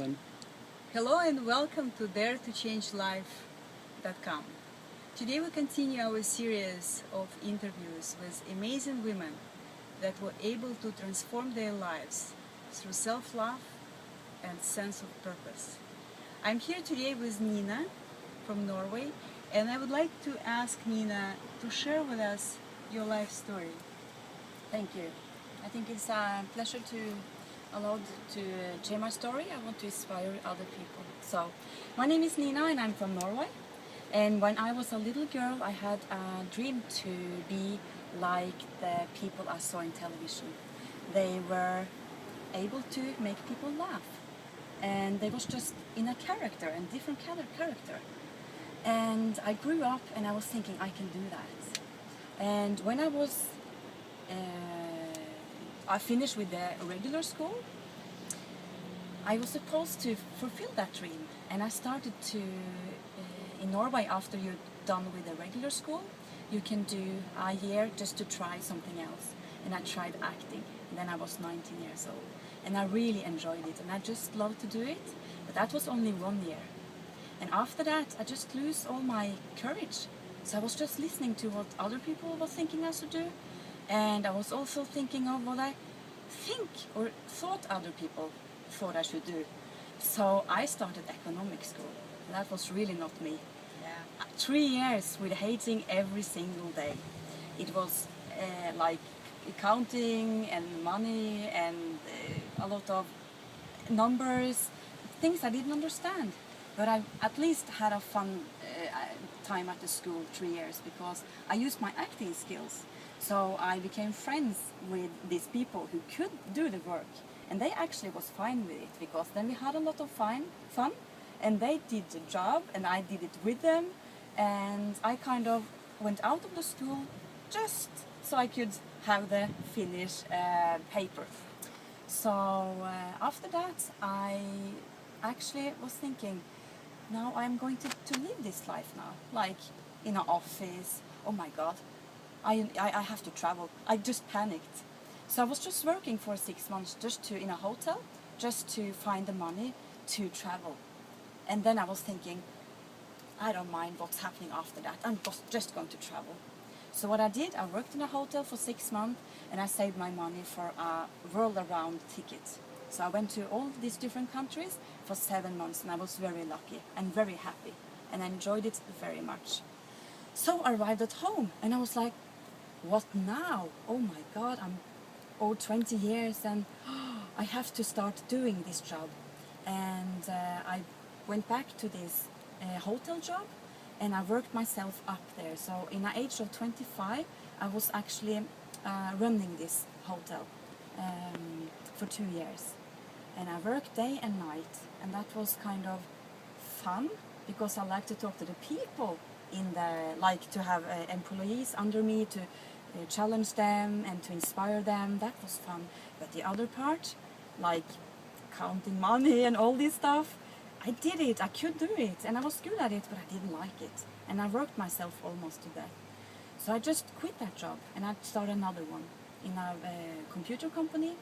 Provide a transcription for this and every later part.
on. Hello and welcome to DareToChangeLife.com. Today we continue our series of interviews with amazing women that were able to transform their lives through self-love and sense of purpose. I'm here today with Nina from Norway, and I would like to ask Nina to share with us your life story. Thank you. I think it's a pleasure to allowed to share my story. I want to inspire other people. So, my name is Nina and I'm from Norway. And when I was a little girl, I had a dream to be like the people I saw in television. They were able to make people laugh. And they was just in a character, and different character. And I grew up and I was thinking I can do that. And when I finished with the regular school, I was supposed to fulfill that dream, and I started to, in Norway, after you're done with the regular school, you can do a year just to try something else. And I tried acting, and then I was 19 years old, and I really enjoyed it, and I just loved to do it, but that was only 1 year. And after that, I just lose all my courage. So I was just listening to what other people were thinking I should do, and I was also thinking of what I think or thought other people thought I should do. So I started economic school. That was really not me. Yeah. 3 years with hating every single day. It was like accounting and money and a lot of numbers, things I didn't understand. But I at least had a fun time at the school 3 years because I used my acting skills. So I became friends with these people who could do the work, and they actually was fine with it because then we had a lot of fun, and they did the job and I did it with them, and I kind of went out of the school just so I could have the finished paper. So after that I actually was thinking, now I'm going to live this life now, like in an office. Oh my God, I have to travel. I just panicked. So I was just working for 6 months in a hotel, just to find the money to travel. And then I was thinking, I don't mind what's happening after that. I'm just going to travel. So what I did, I worked in a hotel for 6 months and I saved my money for a world around ticket. So I went to all these different countries for 7 months, and I was very lucky and very happy, and I enjoyed it very much. So I arrived at home and I was like, what now? Oh my God, I'm old 20 years and I have to start doing this job. And I went back to this hotel job and I worked myself up there. So in the age of 25, I was actually running this hotel for 2 years. And I worked day and night, and that was kind of fun because I like to talk to the people like to have employees under me, to challenge them and to inspire them. That was fun. But the other part, like counting money and all this stuff, I did it, I could do it, and I was good at it, but I didn't like it. And I worked myself almost to death. So I just quit that job and I started another one in a computer company.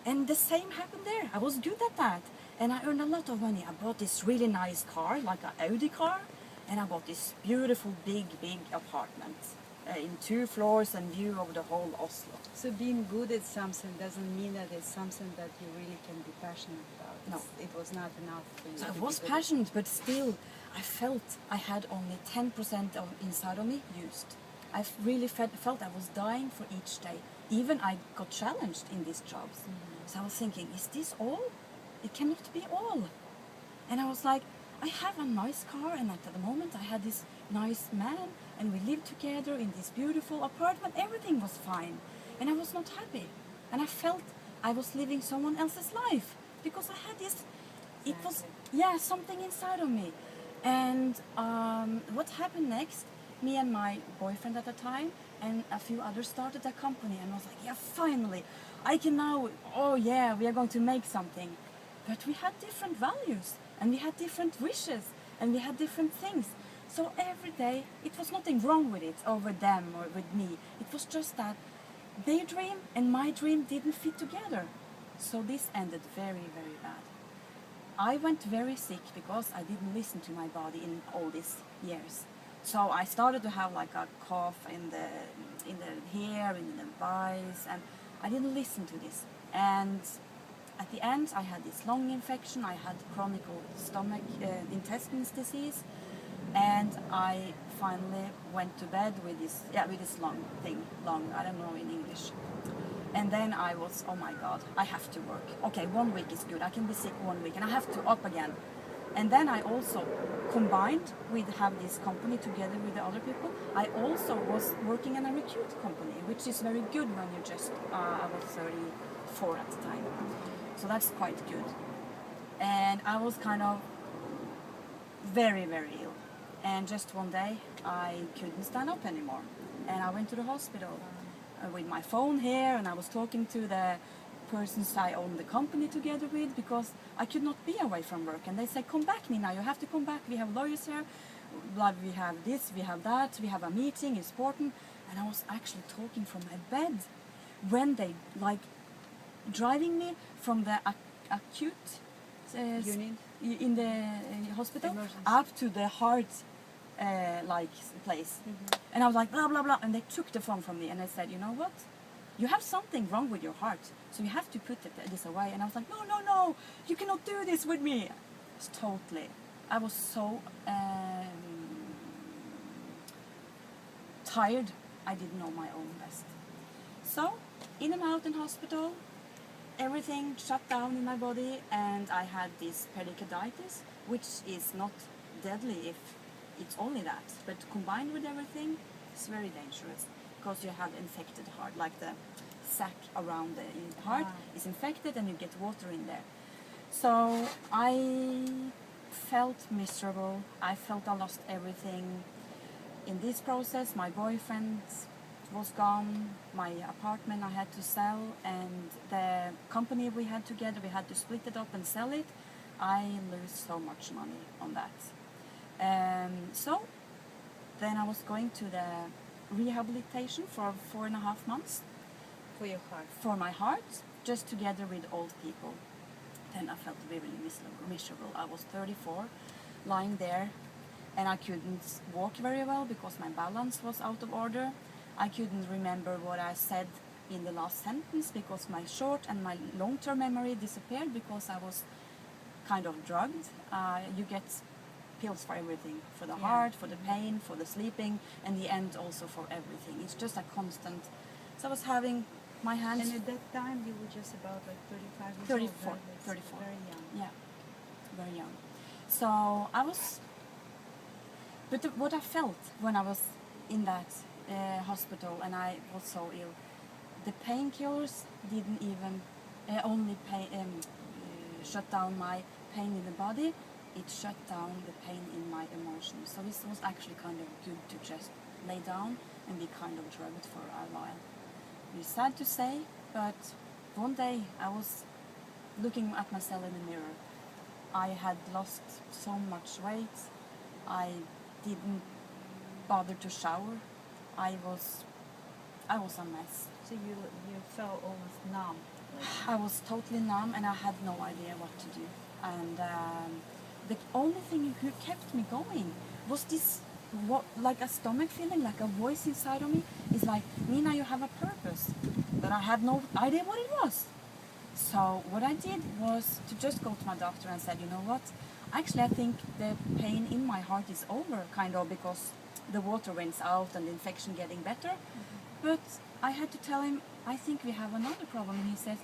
And the same happened there. I was good at that. And I earned a lot of money. I bought this really nice car, like an Audi car. And I bought this beautiful, big apartment in 2 floors and view over the whole Oslo. So being good at something doesn't mean that it's something that you really can be passionate about. No. It was not enough for you. So to I be was good. passionate, but still I felt I had only 10% of inside of me used. I really felt I was dying for each day. Even I got challenged in these jobs. So I was thinking, is this all? It cannot be all. And I was like, I have a nice car, and at the moment I had this nice man, and we lived together in this beautiful apartment. Everything was fine, and I was not happy. And I felt I was living someone else's life because I had this. It was something inside of me. And what happened next? Me and my boyfriend at the time and a few others started a company, and I was like, yeah, finally, I can now. Oh yeah, we are going to make something. But we had different values, and we had different wishes, and we had different things. So every day, it was nothing wrong with it, or with them, or with me. It was just that their dream and my dream didn't fit together. So this ended very, very bad. I went very sick because I didn't listen to my body in all these years. So I started to have like a cough in the hair, in the voice, and I didn't listen to this. And at the end, I had this lung infection. I had chronic stomach intestines disease, and I finally went to bed with this lung. I don't know in English. And then I was, oh my God, I have to work. Okay, 1 week is good. I can be sick 1 week, and I have to up again. And then I also combined with have this company together with the other people. I also was working in a recruit company, which is very good when you just, I was 34 at the time. So that's quite good. And I was kind of very, very ill. And just one day, I couldn't stand up anymore. And I went to the hospital with my phone here, and I was talking to the persons I own the company together with, because I could not be away from work. And they said, come back, Nina, you have to come back. We have lawyers here. We have this, we have that, we have a meeting, it's important. And I was actually talking from my bed when they like driving me from the acute Unit? in the hospital Emergency. up to the heart like place. And I was like, blah, blah, blah. And they took the phone from me and they said, you know what? You have something wrong with your heart, so you have to put this away. And I was like, no, no, no, you cannot do this with me. It's totally. I was so tired, I didn't know my own best. So, in and out in hospital, everything shut down in my body, and I had this pericarditis, which is not deadly if it's only that, but combined with everything, it's very dangerous because you have infected heart, like the sac around the heart is infected and you get water in there. So I felt miserable. I felt I lost everything. In this process, my boyfriend was gone, my apartment I had to sell, and the company we had together, we had to split it up and sell it. I lose so much money on that. So then I was going to the rehabilitation for 4.5 months. For your heart? For my heart, just together with old people. Then I felt really miserable. I was 34, lying there, and I couldn't walk very well because my balance was out of order. I couldn't remember what I said in the last sentence because my short and my long-term memory disappeared because I was kind of drugged. You get pills for everything, for the heart, for the pain, for the sleeping, and the end also for everything. It's just a constant. So I was having my hands. And at that time you were just about like 35 years 34, old. 34. Very young. Yeah, very young. So I was, but what I felt when I was in that hospital and I was so ill, the painkillers didn't even only shut down my pain in the body. It shut down the pain in my emotions. So this was actually kind of good to just lay down and be kind of drugged for a while. It's sad to say, but one day I was looking at myself in the mirror. I had lost so much weight. I didn't bother to shower. I was a mess. So you felt almost numb. I was totally numb and I had no idea what to do. And the only thing who kept me going was this, like a stomach feeling, like a voice inside of me. It's like, Nina, you have a purpose. But I had no idea what it was. So what I did was to just go to my doctor and said, you know what? Actually, I think the pain in my heart is over, kind of, because the water went out and the infection getting better. But I had to tell him, I think we have another problem. And he says,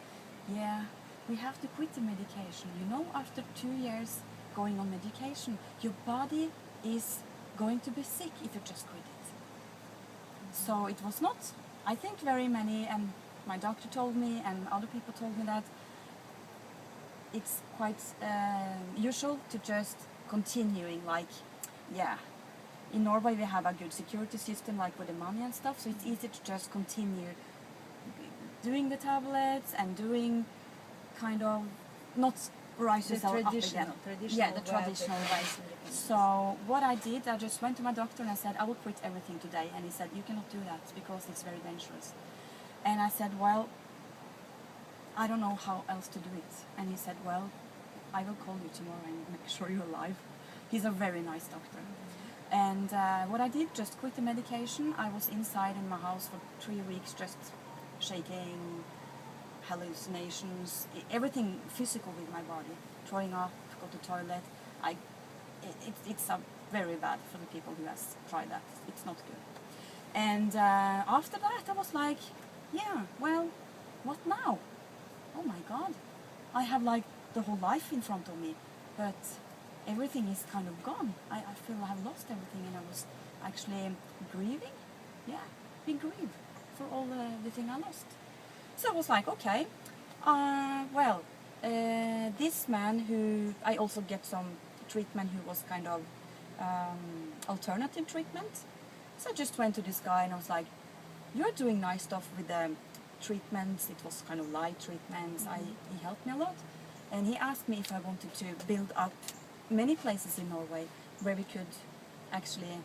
yeah, we have to quit the medication. You know, after 2 years going on medication, your body is going to be sick if you just quit it. So it was not, I think, very many, and my doctor told me and other people told me that it's quite usual to just continuing, like, yeah, in Norway we have a good security system, like with the money and stuff, so it's easy to just continue doing the tablets and doing kind of not rise yourself up again. Yeah, the traditional way. So what I did, I just went to my doctor and I said, I will quit everything today. And he said, you cannot do that because it's very dangerous. And I said, well, I don't know how else to do it. And he said, well, I will call you tomorrow and make sure you're alive. He's a very nice doctor. And what I did, just quit the medication. I was inside in my house for 3 weeks, just shaking, hallucinations, everything physical with my body. Throwing up, go to toilet. It's very bad for the people who has tried that. It's not good. And after that, I was like, yeah, well, what now? Oh my God, I have like the whole life in front of me, but everything is kind of gone. I feel I have lost everything, and I was actually grieving. Yeah, big grief for all the thing I lost. So I was like, okay, this man who I also get some treatment who was kind of alternative treatment. So I just went to this guy and I was like, you're doing nice stuff with the treatments. It was kind of light treatments. He helped me a lot. And he asked me if I wanted to build up many places in Norway where we could actually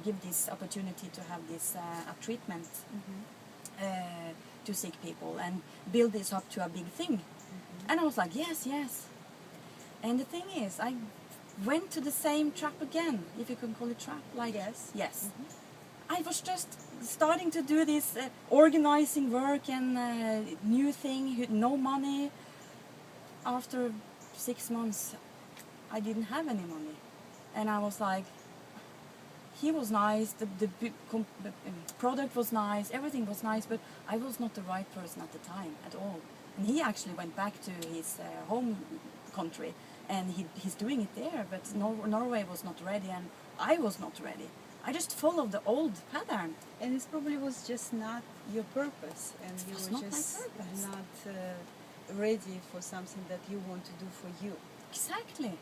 give this opportunity to have this treatment to sick people and build this up to a big thing. And I was like, yes, yes. And the thing is, I went to the same trap again, if you can call it trap. Like, yes. I was just starting to do this organizing work and new thing, no money. After 6 months, I didn't have any money. And I was like, he was nice, the product was nice, everything was nice, but I was not the right person at the time at all. And he actually went back to his home country, and he's doing it there, but Norway was not ready, and I was not ready. I just followed the old pattern. And it probably was just not your purpose, and you was were not my just purpose. not ready for something that you want to do for you. Exactly.